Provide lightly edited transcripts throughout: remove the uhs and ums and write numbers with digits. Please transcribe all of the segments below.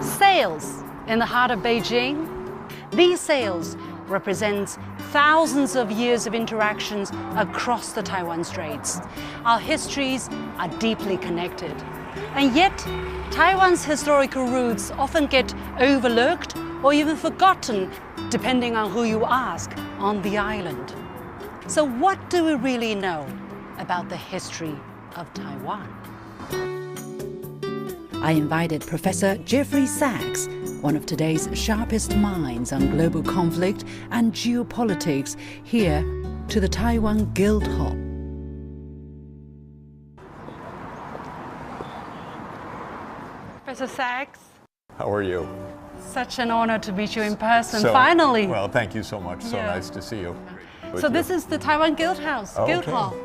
Sails in the heart of Beijing. These sails represent thousands of years of interactions across the Taiwan-Straits. Our histories are deeply connected. And yet, Taiwan's historical roots often get overlooked or even forgotten, depending on who you ask on the island. So what do we really know about the history of Taiwan? I invited Professor Jeffrey Sachs, one of today's sharpest minds on global conflict and geopolitics, here to the Taiwan Guildhall. Professor Sachs. How are you? Such an honor to meet you in person, finally. Well, thank you so much. So nice to see you. So this is the Taiwan Guildhall.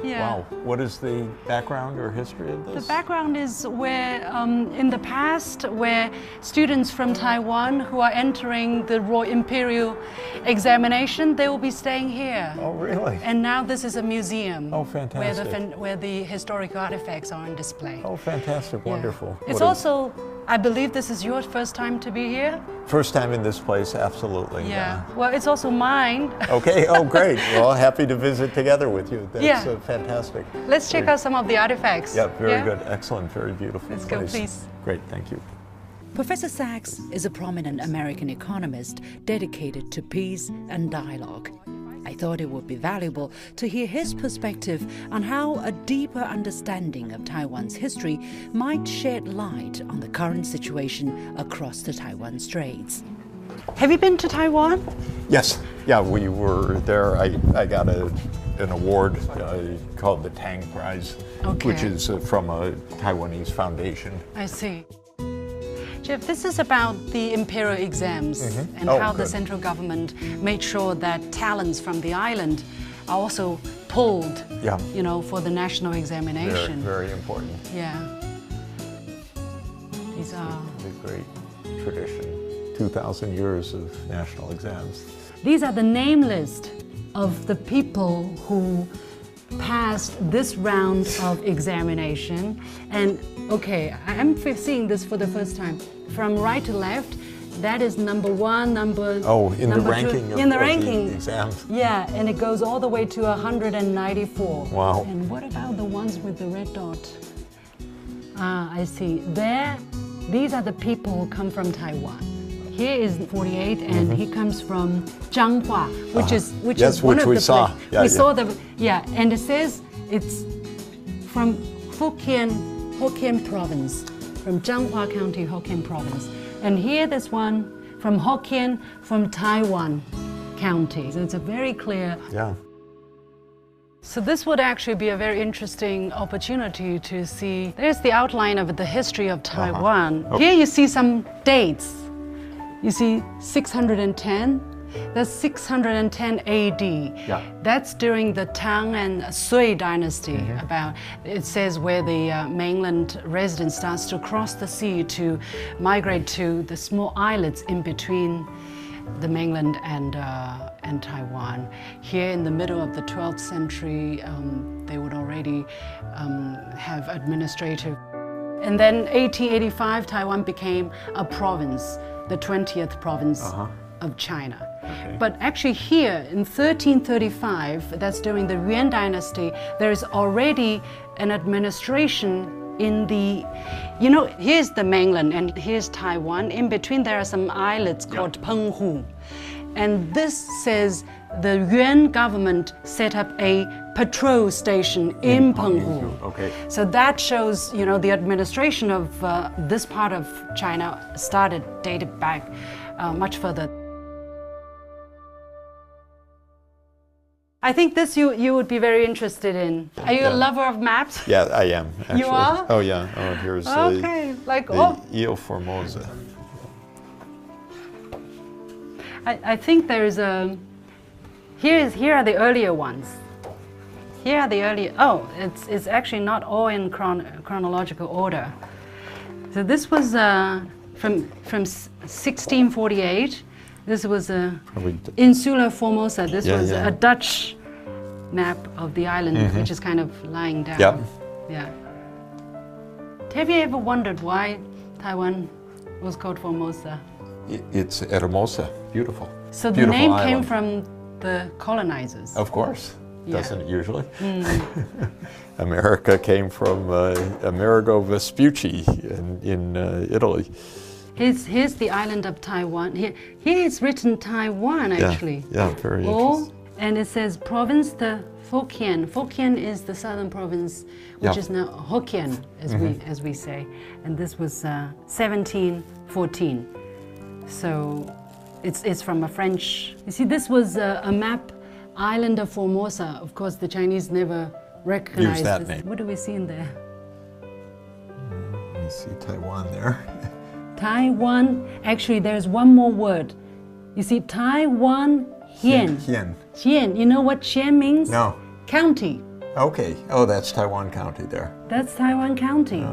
Yeah. Wow. What is the background or history of this? The background is where, in the past, where students from Taiwan who are entering the Royal Imperial examination, they will be staying here. Oh, really? And now this is a museum. Oh, fantastic. Where the historical artifacts are on display. Oh, fantastic. Wonderful. It's also, I believe this is your first time to be here? First time in this place, absolutely. Yeah. Well, it's also mine. Okay. Oh, great. Well, happy to visit together with you. That's fantastic. Let's check out some of the artifacts. Yeah, very good. Excellent. Very beautiful. Let's go, please. Great. Thank you. Professor Sachs is a prominent American economist dedicated to peace and dialogue. I thought it would be valuable to hear his perspective on how a deeper understanding of Taiwan's history might shed light on the current situation across the Taiwan-Straits. Have you been to Taiwan? Yes. Yeah, we were there. I got an award called the Tang Prize, which is from a Taiwanese foundation. I see. Jeff, this is about the imperial exams and how the central government made sure that talents from the island are also pulled, you know, for the national examination. Very, very important. Yeah. These are the great tradition, 2,000 years of national exams. These are the name list of the people who passed this round of examination. And okay, I'm seeing this for the first time. From right to left, that is number one, number in the ranking two, in the ranking the exams. Yeah, and it goes all the way to 194. Wow. And what about the ones with the red dot? Ah, I see. These are the people who come from Taiwan. Here is 48, and he comes from Changhua, which is one of the places. We saw and it says it's from Hokkien province, from Changhua County, Hokkien province. And here there's one from Hokkien, from Taiwan County. So it's a very clear. Yeah. So this would actually be a very interesting opportunity to see. There's the outline of the history of Taiwan. Here you see some dates. You see 610, that's 610 AD. Yeah. That's during the Tang and Sui dynasty. It says where the mainland resident starts to cross the sea to migrate to the small islets in between the mainland and Taiwan. Here in the middle of the 12th century, they would already have administrative. And then 1885, Taiwan became a province, the 20th province of China. But actually here in 1335, that's during the Yuan dynasty, there is already an administration in the, you know, here's the mainland and here's Taiwan. In between there are some islets called Penghu. And this says the Yuan government set up a patrol station in Penghu. Okay. So that shows, you know, the administration of this part of China dated back much further. I think this you would be very interested in. Are you a lover of maps? Yeah, I am, actually. You are? Oh, yeah. Oh, here's the Ile Formosa. I think there's a... Here are the earlier ones. Here are the earlier... Oh, it's actually not all in chronological order. So this was from 1648. This was Insular Formosa. This was a Dutch map of the island, which is kind of lying down. Yeah. Have you ever wondered why Taiwan was called Formosa. It's Hermosa, beautiful. So the Beautiful name island. came from the colonizers. Of course, doesn't it usually? Mm. America came from Amerigo Vespucci in Italy. Here's the island of Taiwan. Here it's written Taiwan, actually. Yeah, very interesting. And it says province the Fukien. Fukien is the southern province, which is now Hokkien, as we say. And this was 1714. So it's from a French. You see, this was a map, island of Formosa. Of course, the Chinese never recognized Use that this. name. What do we see in there? You see Taiwan there. Taiwan. Actually, there's one more word. You see, Taiwan-Hien. Hien. Hien. You know what Hien means? No. County. Okay. Oh, that's Taiwan County there. That's Taiwan County.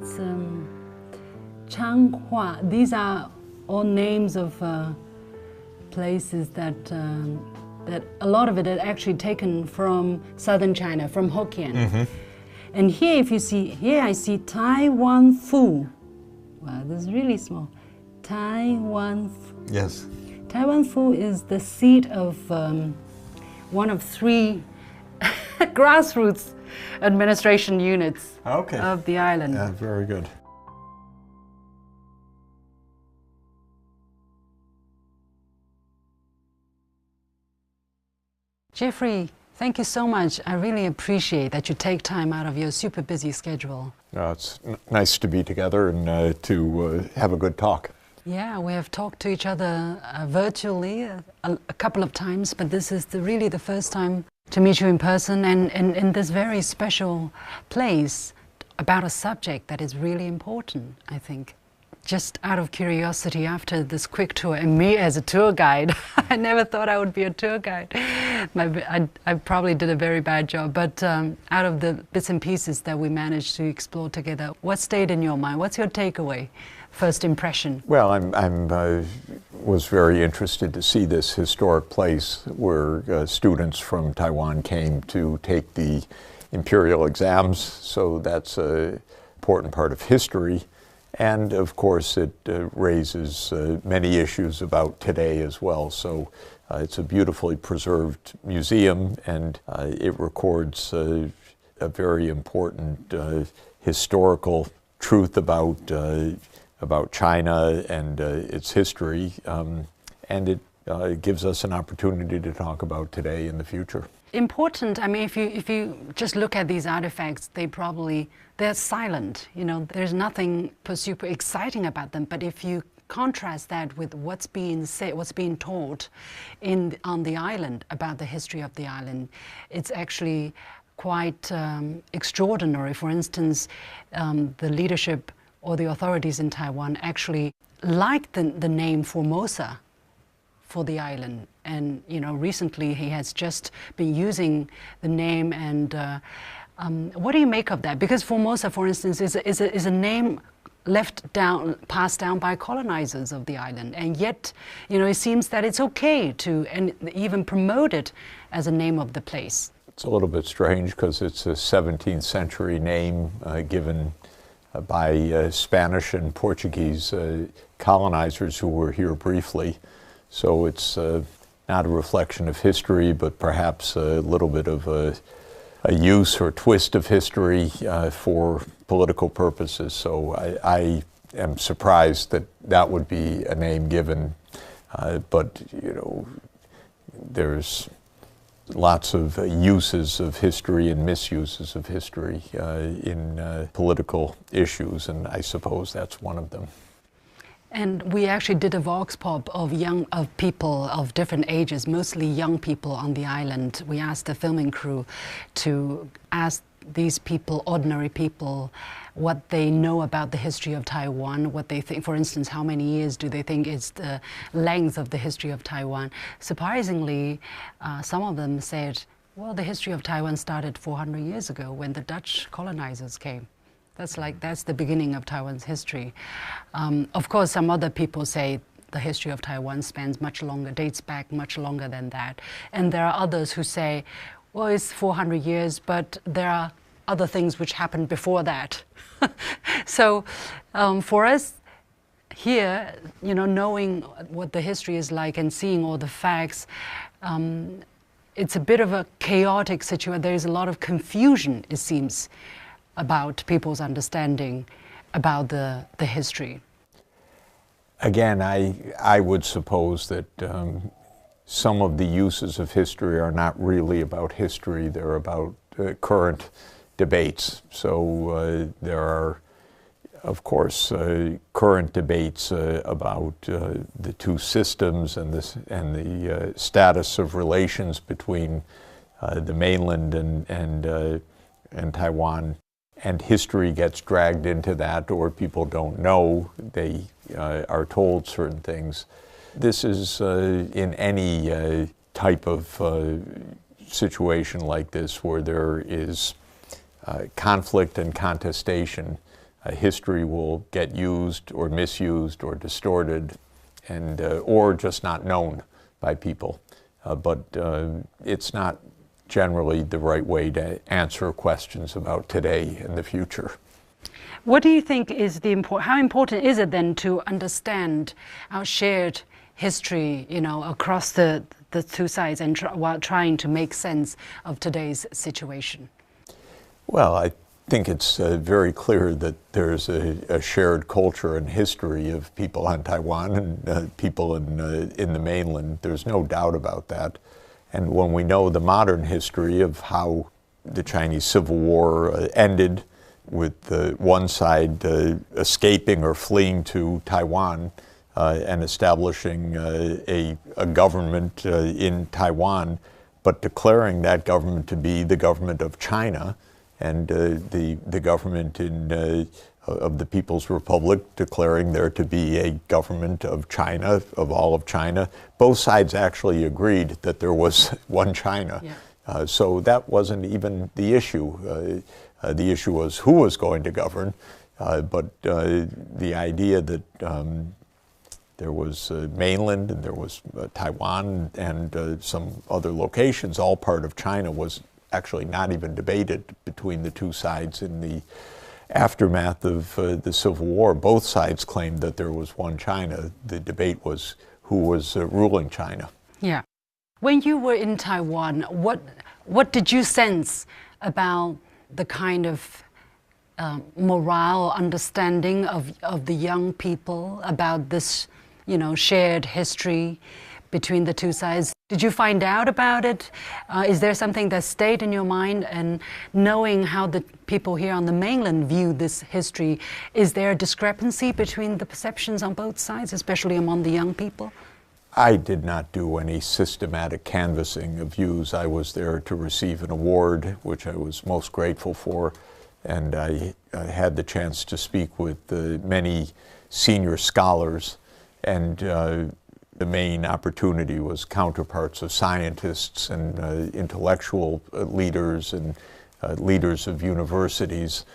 It's Changhua. These are all names of places that a lot of it is actually taken from southern China, from Hokkien. And here, if you see, here I see Taiwan-Fu. Wow, this is really small. Taiwan-Fu. Yes. Taiwan-Fu is the seat of one of 3 grassroots administration units of the island. Yeah, very good. Jeffrey, thank you so much. I really appreciate that you take time out of your super busy schedule. It's nice to be together and to have a good talk. Yeah, we have talked to each other virtually a couple of times, but this is really the first time to meet you in person and in this very special place about a subject that is really important, I think. Just out of curiosity, after this quick tour, and me as a tour guide, I never thought I would be a tour guide. I probably did a very bad job, but out of the bits and pieces that we managed to explore together, what stayed in your mind? What's your takeaway, first impression? Well, I was very interested to see this historic place where students from Taiwan came to take the imperial exams, so that's an important part of history. And of course, it raises many issues about today as well. So it's a beautifully preserved museum, and it records a very important historical truth about China and its history, and it gives us an opportunity to talk about today and the future. Important. I mean, if you just look at these artifacts, they're silent. You know, there's nothing super exciting about them. But if you contrast that with what's being said, what's being taught on the island about the history of the island, it's actually quite extraordinary. For instance, the leadership or the authorities in Taiwan actually like the name Formosa for the island, and recently he has just been using the name. And what do you make of that? Because Formosa, for instance, is a name passed down by colonizers of the island, and yet it seems that it's okay to and even promote it as a name of the place. It's a little bit strange because it's a 17th century name given by Spanish and Portuguese colonizers who were here briefly. So it's not a reflection of history, but perhaps a little bit of a use or twist of history for political purposes. So I am surprised that that would be a name given, but there's lots of uses of history and misuses of history in political issues, and I suppose that's one of them. And we actually did a vox pop of people of different ages, mostly young people on the island. We asked the filming crew to ask these people, ordinary people, what they know about the history of Taiwan, what they think, for instance, how many years do they think is the length of the history of Taiwan. Surprisingly, some of them said, well, the history of Taiwan started 400 years ago when the Dutch colonizers came. That's the beginning of Taiwan's history. Of course, some other people say the history of Taiwan spans much longer, dates back much longer than that. And there are others who say, well, it's 400 years, but there are other things which happened before that. So for us, here, you know, knowing what the history is like and seeing all the facts, it's a bit of a chaotic situation. There is a lot of confusion, it seems, about people's understanding about the history. Again, I would suppose that some of the uses of history are not really about history, they're about current debates. So there are, of course, current debates about the two systems and the status of relations between the mainland and Taiwan. And history gets dragged into that, or people don't know. They are told certain things. This is in any type of situation like this where there is conflict and contestation. History will get used or misused or distorted, and or just not known by people. But it's not generally the right way to answer questions about today and the future. What do you think is how important is it then to understand our shared history, you know, across the two sides, and while trying to make sense of today's situation? Well, I think it's very clear that there's a shared culture and history of people on Taiwan and people in the mainland. There's no doubt about that. And when we know the modern history of how the Chinese Civil War ended, with one side escaping or fleeing to Taiwan and establishing a government in Taiwan, but declaring that government to be the government of China, and the government of the People's Republic declaring there to be a government of China, of all of China. Both sides actually agreed that there was one China. Yeah. So that wasn't even the issue. The issue was who was going to govern, but the idea that there was mainland and there was Taiwan and some other locations, all part of China, was actually not even debated between the two sides in the aftermath of the Civil War. Both sides claimed that there was one China. The debate was who was ruling China. Yeah. When you were in Taiwan, what did you sense about the kind of morale, understanding of the young people about this, you know, shared history between the two sides? Did you find out about it? Is there something that stayed in your mind? And knowing how the people here on the mainland view this history, is there a discrepancy between the perceptions on both sides, especially among the young people? I did not do any systematic canvassing of views. I was there to receive an award, which I was most grateful for, and I had the chance to speak with many senior scholars, and the main opportunity was counterparts of scientists and intellectual leaders and leaders of universities.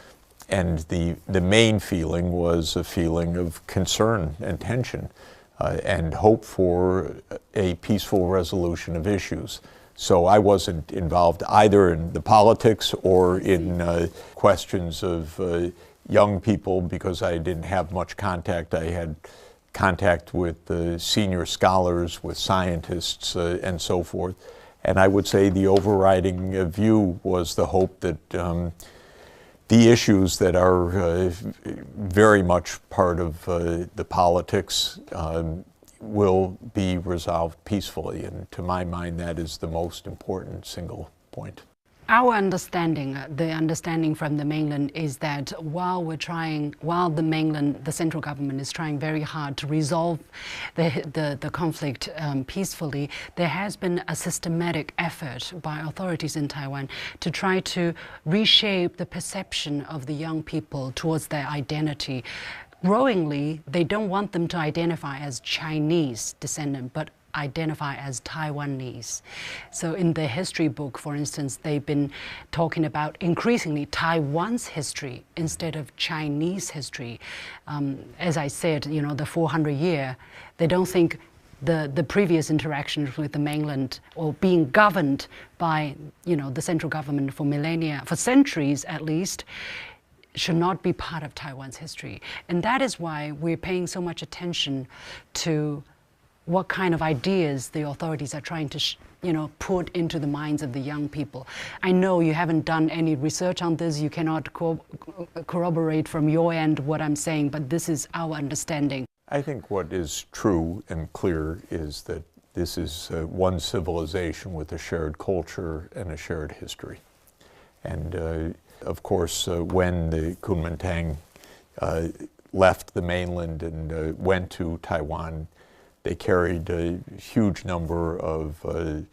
And the main feeling was a feeling of concern and tension and hope for a peaceful resolution of issues. So I wasn't involved either in the politics or in questions of young people, because I didn't have much contact. I had contact with senior scholars, with scientists, and so forth. And I would say the overriding view was the hope that the issues that are very much part of the politics will be resolved peacefully. And to my mind, that is the most important single point. Our understanding, the understanding from the mainland, is that while the mainland, the central government is trying very hard to resolve the conflict peacefully, there has been a systematic effort by authorities in Taiwan to try to reshape the perception of the young people towards their identity. Growingly, they don't want them to identify as Chinese descendant, but identify as Taiwanese. So in the history book, for instance, they've been talking about increasingly Taiwan's history instead of Chinese history. As I said, you know, the 400-year, they don't think the previous interactions with the mainland, or being governed by, you know, the central government for millennia, for centuries at least, should not be part of Taiwan's history. And that is why we're paying so much attention to what kind of ideas the authorities are trying to put into the minds of the young people. I know you haven't done any research on this, you cannot corroborate from your end what I'm saying, but this is our understanding. I think what is true and clear is that this is one civilization with a shared culture and a shared history. And of course, when the Kuomintang left the mainland and went to Taiwan, they carried a huge number of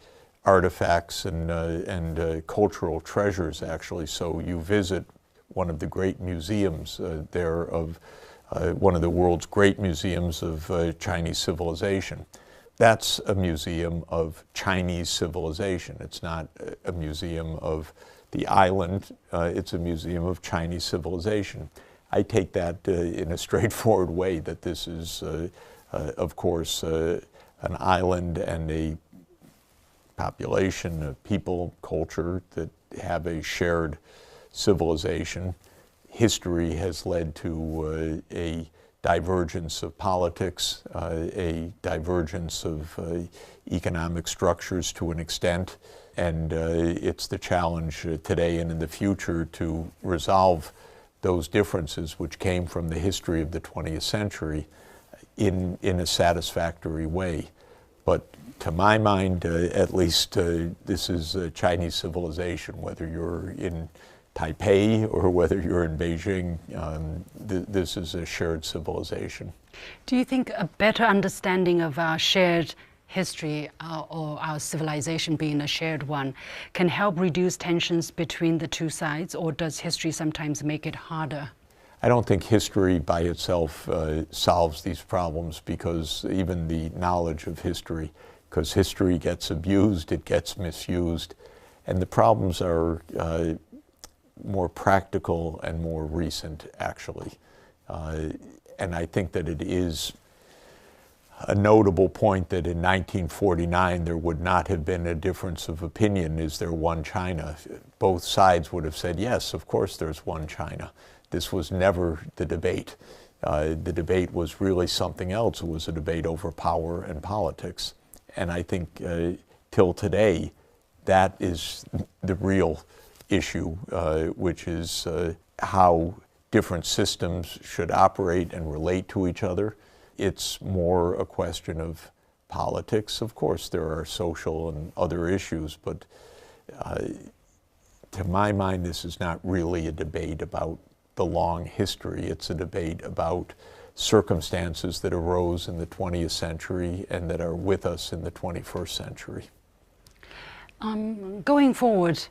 artifacts and cultural treasures, actually. So you visit one of the great museums there of one of the world's great museums of Chinese civilization. That's a museum of Chinese civilization. It's not a museum of the island. It's a museum of Chinese civilization. I take that in a straightforward way, that this is, of course, an island and a population of people, culture that have a shared civilization. History has led to a divergence of politics, a divergence of economic structures to an extent, and it's the challenge today and in the future to resolve those differences which came from the history of the 20th century in a satisfactory way. But to my mind, at least, this is a Chinese civilization, whether you're in Taipei or whether you're in Beijing, this is a shared civilization. Do you think a better understanding of our shared history or our civilization being a shared one can help reduce tensions between the two sides, or does history sometimes make it harder? I don't think history by itself solves these problems, because even the knowledge of history, because history gets abused, it gets misused, and the problems are more practical and more recent, actually. And I think that it is a notable point that in 1949 there would not have been a difference of opinion. Is there one China? Both sides would have said, yes, of course there's one China. This was never the debate. The debate was really something else. It was a debate over power and politics. And I think till today, that is the real issue, which is how different systems should operate and relate to each other. It's more a question of politics. Of course, there are social and other issues, but to my mind, this is not really a debate about the long history. It's a debate about circumstances that arose in the 20th century and that are with us in the 21st century. Going forward,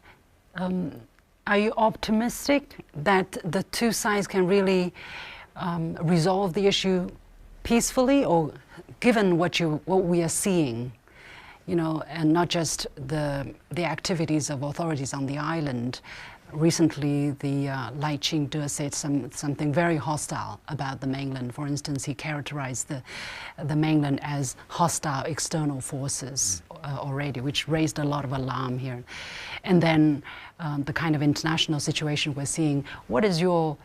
are you optimistic that the two sides can really resolve the issue peacefully, or given what we are seeing, and not just the activities of authorities on the island? Recently, the Lai Ching-te said something very hostile about the mainland. For instance, he characterized the mainland as hostile external forces already, which raised a lot of alarm here. And then the kind of international situation we're seeing. What is your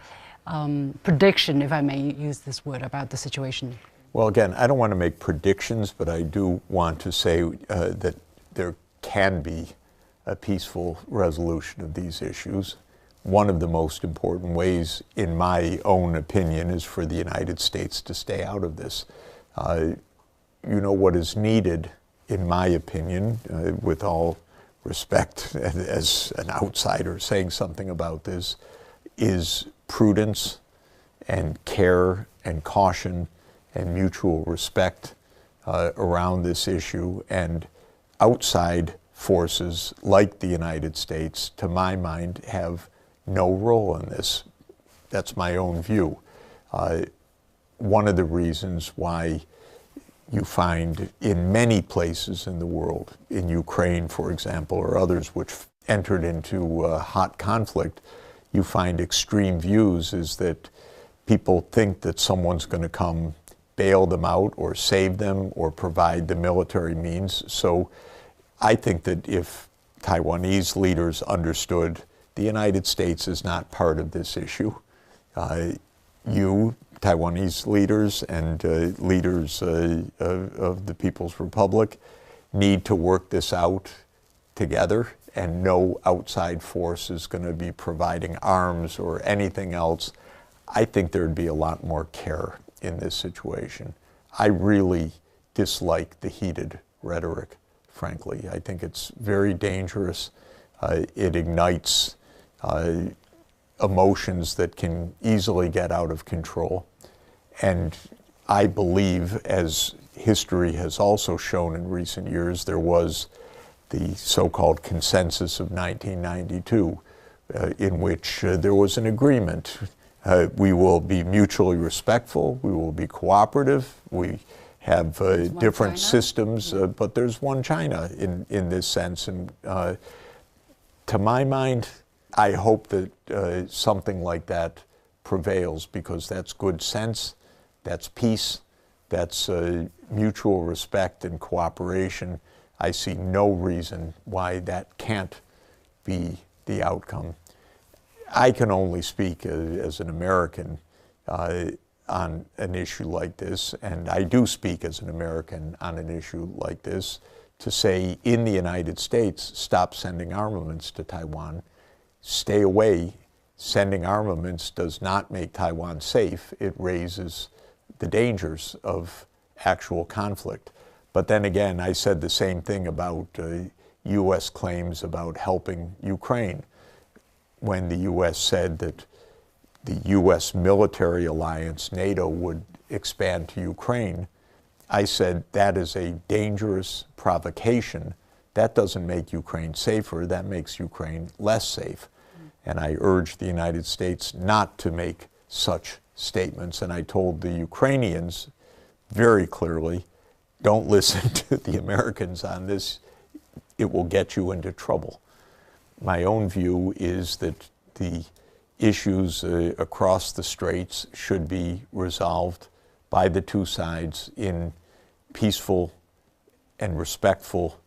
prediction, if I may use this word, about the situation? Well, again, I don't want to make predictions, but I do want to say that there can be a peaceful resolution of these issues. One of the most important ways, in my own opinion, is for the United States to stay out of this. What is needed, in my opinion, with all respect as an outsider saying something about this, is prudence and care and caution and mutual respect around this issue, and outside forces like the United States, to my mind, have no role in this. That's my own view. One of the reasons why you find in many places in the world, in Ukraine, for example, or others which entered into hot conflict, you find extreme views is that people think that someone's going to come bail them out or save them or provide the military means. So I think that if Taiwanese leaders understood the United States is not part of this issue, You, Taiwanese leaders and leaders of the People's Republic need to work this out together, and no outside force is going to be providing arms or anything else. I think there'd be a lot more care in this situation. I really dislike the heated rhetoric, frankly. I think it's very dangerous. It ignites emotions that can easily get out of control. And I believe, as history has also shown in recent years, there was the so-called consensus of 1992, in which there was an agreement. We will be mutually respectful, we will be cooperative, we have different systems, but there's one China in this sense. And to my mind, I hope that something like that prevails, because that's good sense, that's peace, that's mutual respect and cooperation. I see no reason why that can't be the outcome. I can only speak as an American on an issue like this, and I do speak as an American on an issue like this, to say in the United States, stop sending armaments to Taiwan. Stay away. Sending armaments does not make Taiwan safe. It raises the dangers of actual conflict. But then again, I said the same thing about U.S. claims about helping Ukraine. When the U.S. said that the U.S. military alliance, NATO, would expand to Ukraine, I said that is a dangerous provocation. That doesn't make Ukraine safer, that makes Ukraine less safe. And I urged the United States not to make such statements. And I told the Ukrainians very clearly, don't listen to the Americans on this. It will get you into trouble. My own view is that the issues across the straits should be resolved by the two sides in peaceful and respectful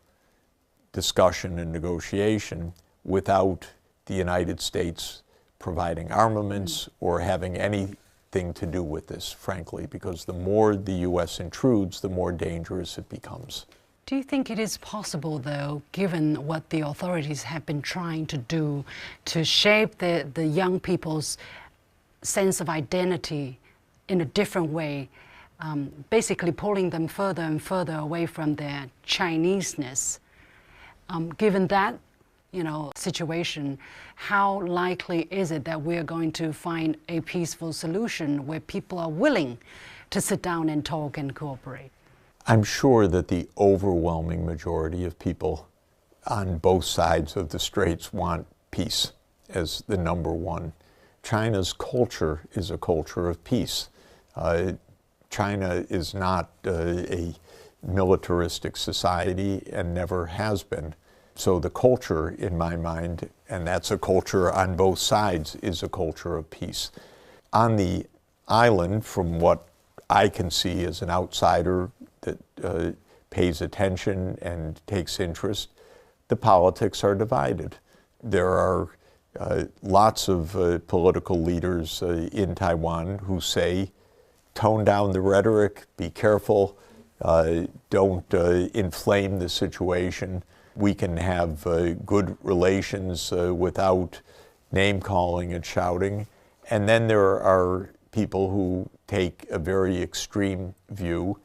discussion and negotiation, without the United States providing armaments or having anything to do with this, frankly, because the more the U.S. intrudes, the more dangerous it becomes. Do you think it is possible, though, given what the authorities have been trying to do to shape the young people's sense of identity in a different way, basically pulling them further and further away from their Chineseness? Given that, situation, how likely is it that we're going to find a peaceful solution where people are willing to sit down and talk and cooperate? I'm sure that the overwhelming majority of people on both sides of the straits want peace as the number one. China's culture is a culture of peace. China is not a militaristic society and never has been. So the culture, in my mind, and that's a culture on both sides, is a culture of peace. On the island, from what I can see as an outsider that pays attention and takes interest, the politics are divided. There are lots of political leaders in Taiwan who say, tone down the rhetoric, be careful, don't inflame the situation. We can have good relations without name-calling and shouting. And then there are people who take a very extreme view,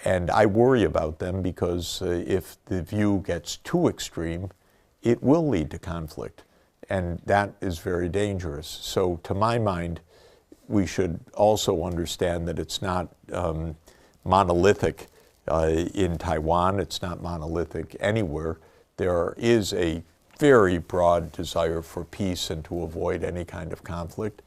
and I worry about them because if the view gets too extreme, it will lead to conflict, and that is very dangerous. So to my mind, we should also understand that it's not monolithic in Taiwan, it's not monolithic anywhere. There is a very broad desire for peace and to avoid any kind of conflict.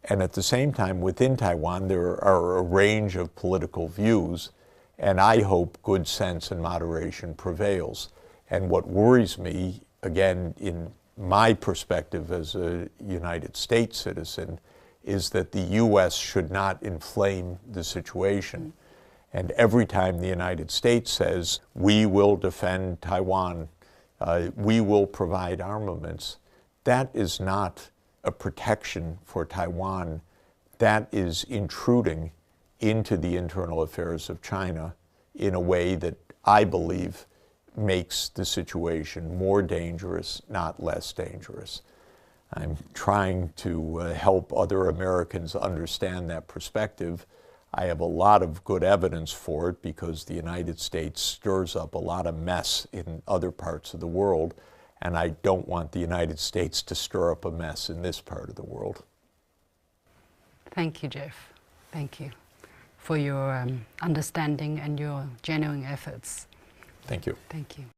And at the same time, within Taiwan, there are a range of political views, and I hope good sense and moderation prevails. And what worries me, again, in my perspective as a United States citizen, is that the U.S. should not inflame the situation. And every time the United States says, we will defend Taiwan, we will provide armaments, that is not a protection for Taiwan. that is intruding into the internal affairs of China in a way that I believe makes the situation more dangerous, not less dangerous. I'm trying to help other Americans understand that perspective. I have a lot of good evidence for it because the United States stirs up a lot of mess in other parts of the world, and I don't want the United States to stir up a mess in this part of the world. Thank you, Jeff. Thank you for your understanding and your genuine efforts. Thank you. Thank you.